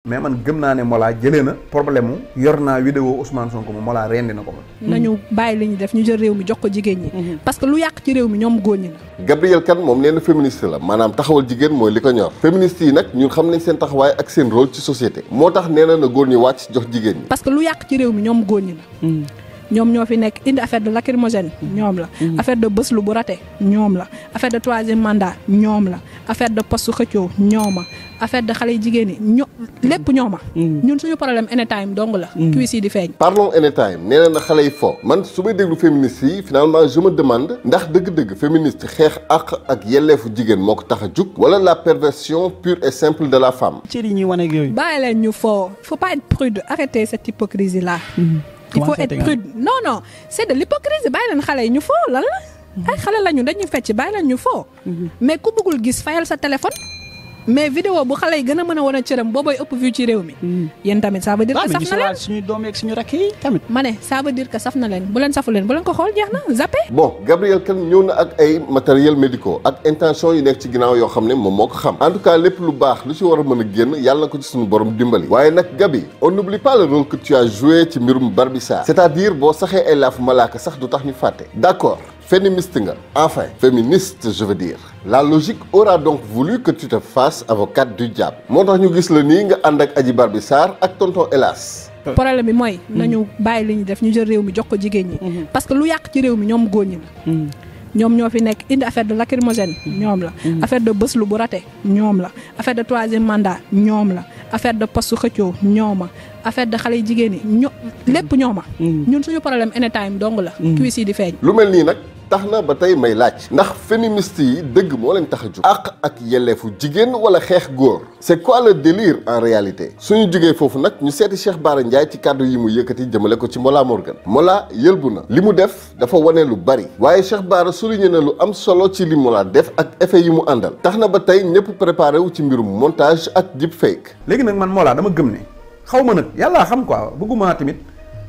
mais man gëm naa ne Mollah jëlee na problème mu yor naa vidéo Ousmane Sonko moom Mollah rendi na ko man. nañu bàyyi li ñu def ñu jël réew mi jox ko jigéen ñi. parce que lu yàq ci réew mi ñoom góor ñi la. Gabrielle kan moom nee na féministe la maanaam taxawal jigéen mooy li ko ñor féministe yi nag ñun xam nañ seen taxawaay ak seen rôle ci société moo tax nee na góor ñi wàcc jox jigéen ñi. parce que lu yàq ci réew mi ñoom góor ñi la. ñoom ñoo fi nekk indi affaire de lacrymogène ñoom la. affaire de bës lu bu raté ñoom la. affaire de troisième mandat ñoom la. affaire de poste xëccoo ñooma. affaire de xale jigéen ñi lépp ñooma. ñun suñu problème anytime dong la. cuisse yi di feeñ. parlons anytime nee na xale yi fo man su may déglu féministes yi finalement je me demande ndax dëgg-dëgg féministe xeex ak yelleefu jigéen moo ko tax a jug wala la perversion pure et simple de la femme. cër yi ñuy wane ak yooyu. bàyyi leen ñu foo faut pas être prude arrêtez cette hypocrisie là. il faut être prude non c'est de l'hypocrisie bàyyi leen xale yi ñu foo lan la. ay xale lañu dañuy fecc bàyyi leen ñu foo. mais ku bëggul gis fayal sa téléphone. mais vidéo bu xale yi gën a mën a wan a cëram boobay ëpp vue ci réew mi. yéen tamit ça veut dire que saf na leen suñu doom ak suñu rakk yi tamit. ma ne ça veut dire que saf na leen bu leen safu leen bu leen ko xool jeex na zappé. bon Gabrielle kan ñëw na ak ay matériels médicaux ak intention yu nekk ci ginnaaw yoo xam ne moom moo ko xam en tout cas lépp lu baax lu ci war a mën a génn yàlla na ko ci suñu borom dimbali. waaye nag Gabi on n'oublie pas le rôle que tu as joué ci mbirum Barbissa c'est-à-dire boo saxee ay laafu malaaka sax du tax ñu fàtte d'accord. féministe nga enfin féministe je veux dire la logique aura donc voulu que tu te fasses avocate du diable moo tax ñu gis la nii nga ànd ak Adji Barbissa ak tonton Hélas. problème bi mooy nañu bàyyi li ñu def ñu jël réew mi jox ko jigéen ñi. parce que lu yàq ci réew mi ñoom góor ñi la. ñoom ñoo fi nekk indi affaire de lacrymogène ñoom la. affaire de bës lu bu raté ñoom la. affaire de troisième mandat ñoom la. affaire de poste xëccoo ñooma. affaire de xale jigéen ñi lépp ñooma. ñun suñu problème anytime dong la. cuisse yi di feeñ. lu mel nii nag. tax na ba tey may laaj ndax féministes yi dëgg moo leen tax a jóg àq ak yelleefu jigéen wala xeex góor c'est quoi le délire en réalité suñu jógee foofu nag ñu seeti Cheikh Bara Ndiaye ci kàddu yi mu yëkkati jëmale ko ci Mollah Morgun Mollah yëlbu na li mu def dafa wane lu bari waaye Cheikh Bara souligné na lu am solo ci li Mollah def ak effet yi mu àndal tax na ba tey ñëpp préparé wu ci mbirum montage ak deepfake. léegi nag man Mollah dama gëm ne xaw ma nag yàllaa xam quoi bëgguma tamit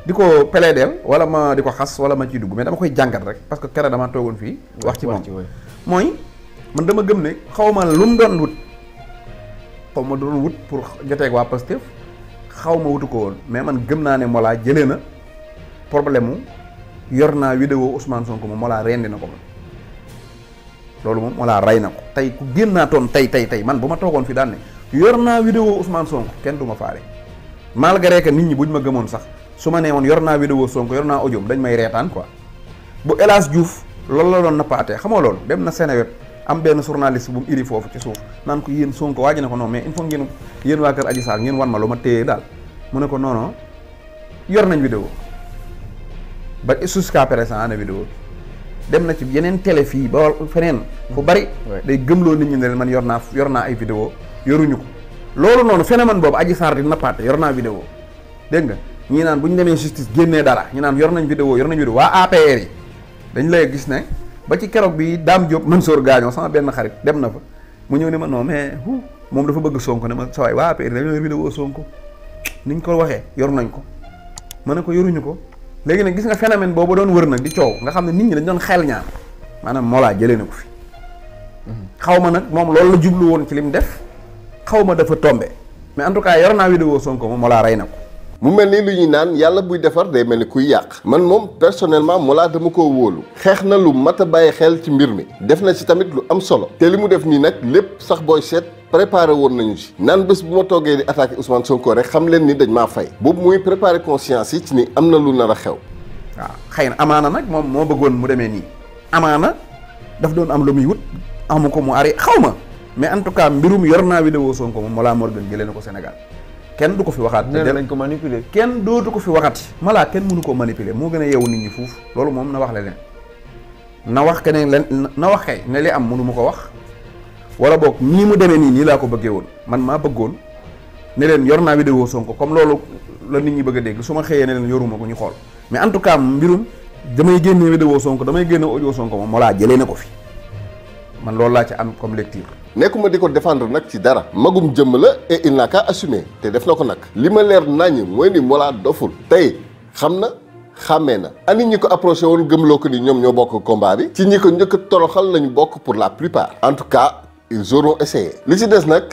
di ko plaider wala ma di ko xas wala ma ciy dugg mais dama koy jàngat rek parce que keroog dama toogoon fii wax ci moom mooy man dama gëm ne xaw ma lu mu doon wut xaw ma doon wut pour joteeg waa Pastef xaw ma wutu ko woon mais man gëm naa ne Mollah jëlee na problème mu yor naa vidéo Ousmane Sonko moom Mollah rendi na ko man loolu moom Mollah rey na ko tey ku génnaatoon tey man bu ma toogoon fii daan ne yor naa vidéo Ousmane Sonko kenn du ma faale malgré que nit ñi buñ ma gëmoon sax su ma nee woon yor naa vidéo Sonko yor naa audio dañ may reetaan quoi bu El Hadj Diouf loolu la doon nappaatee xamoo loolu dem na Sénégal am benn journaliste bu mu iri foofu ci suuf naan ko yéen Sonko waaj na ko non mais il faut ngeen yéen waa kër Adji Sarr ngeen wan ma lu ma téye daal mu ne ko non yor nañ vidéo ba jusqu'à présent ana vidéo dem na ci yeneen télé fii ba feneen fu bari day gëmloo nit ñi ne leen man yor naa ay vidéo yoruñu ko loolu noonu phénomène boobu Adji Sarr di nappaate yor naa vidéo dégg nga ñii naan bu ñu demee justice génnee dara ñu naan yor nañ vidéo waa APR yi dañ lay gis ne ba ci keroog bi Dame Diop Mansour gaañoo sama benn xarit dem na fa mu ñëw ne ma non mais moom dafa bëgg Sonko ne ma sa waay waa APR dañoo yor vidéo Sonko niñ ko waxee yor nañ ko ma ne ko yoruñu ko léegi nag gis nga phénomène boobu doon wër nag di coow nga xam ne nit ñi dañ doon xel ñaar maanaam Mollah jëlee na ko fi xaw ma nag moom loolu la jublu woon ci li mu def xaw ma dafa tombé mais en tout cas yor naa vidéo Sonko moom Mollah rey na ko. mu mel ni lu ñuy naan yàlla buy defar day mel ni kuy yàq man moom personnellement Mollah dama koo wóolu xeex na lu mat a bàyyi xel ci mbir mi def na ci tamit lu am solo te li mu def nii nag lépp sax booy seet préparé woon nañu ci naan bés bu ma toogee di attaqué Ousmane Sonko rek xam leen ni dañ maa fay boobu muy préparé conscience yi ci ni am na lu nar a xew. waaw xëy na amaana nag moom moo bëggoon mu demee nii amaana daf doon am lu muy wut amu ko mu ari xaw ma mais en tout cas mbirum yor naa vidéo Sonko moom Mollah Morgun jëlee na ko Sénégal. kenn du ko fi waxaat nee nañ ko manipuler kenn dootu ko fi waxati Mollah kenn mënu koo manipuler moo gën a yeewu nit ñi fuuf loolu moom na wax leneen na wax ke ne leen na wax kay ne li am mënu ma ko wax wala boog nii mu demee nii laa ko bëggee woon man maa bëggoon ne leen yor naa vidéo Sonko comme loolu la nit ñi bëgg a dégg su ma xëyee ne leen yoruma ko ñu xool mais en tout cas mbirum damay génne vidéo Sonko damay génne audio Sonko moom Mollah jëlee na ko fi man loolu laa ci am comme lecture. nekkuma di ko défendre nag ci dara magum jëmm la et il n'a qu'à assumer te def na ko nag li ma leer naññ mooy ni Mollah doful tey xam na xàmmee na ani ñi ko approché woon gëmloo ko ni ñoom ñoo bokk combat bi ci ñi ko njëkk a toroxal lañu bokk pour la plupart en tout cas ils auront essayé li ci des nag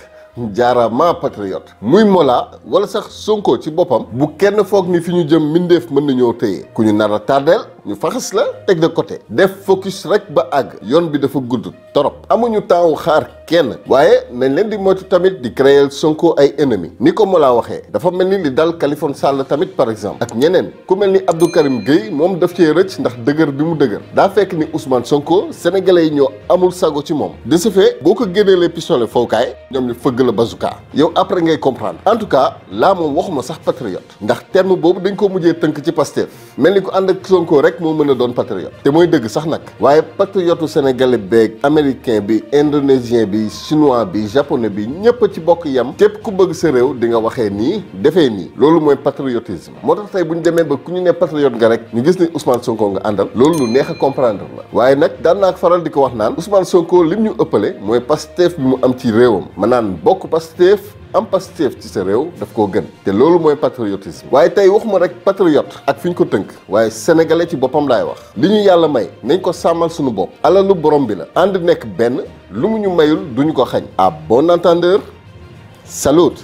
jaarama patriote muy Mollah wala sax Sonko ci boppam bu kenn foog ni fi ñu jëm mindeef mën nañoo téye ku ñu nar a tardeel ñu faxas la teg de côté def focus rek ba àgg yoon bi dafa gudd torop amuñu temps xaar kenn waaye nañ leen di moytu tamit di créer Sonko ay ennemis ni ko Mollah waxee dafa mel ni li dal Khalifa Sall tamit par exemple ak ñeneen ku mel ni Abdou Karim Gueye moom daf cee rëcc ndax dëgër bi mu dëgër daa fekk ni Ousmane Sonko sénégalais yi ñoo amul sago ci moom de ce fait boo ko génnee les pistolets fowkaay ñoom ñu fëgg la bazooka yow après ngay comprendre en tout cas laa moom waxuma sax patriote ndax terme boobu dañ ko mujjee tënk ci Pastef mel ni ko ànd ak Sonko rek moo mën a doon patriote te mooy dëgg sax nag waaye patriote sénégalais beeg américain bi indonésien bi chinois bi japonais bi ñëpp ci bokk yam képp ku bëgg sa réew di nga waxee nii defee nii loolu mooy patriotisme moo tax tey bu ñu demee ba ku ñu ne patriote nga rek ñu gis ni Ousmane Sonko nga àndal loolu lu neex a comprendre la waaye nag daan naa faral di ko wax naan Ousmane Sonko lim ñu ëppale mooy Pastef bi mu am ci réewam ma naan bokk Pastef am Pastef ci sa réew daf koo gën te loolu mooy patriotisme waaye tey waxuma rek patriote ak fi ñu ko tënk waaye sénégalais ci boppam laay wax li ñu yàlla may nañ ko sàmmal suñu bopp alalu borom bi la ànd nekk benn lu mu ñu mayul duñu ko xañ à bon entendeur salut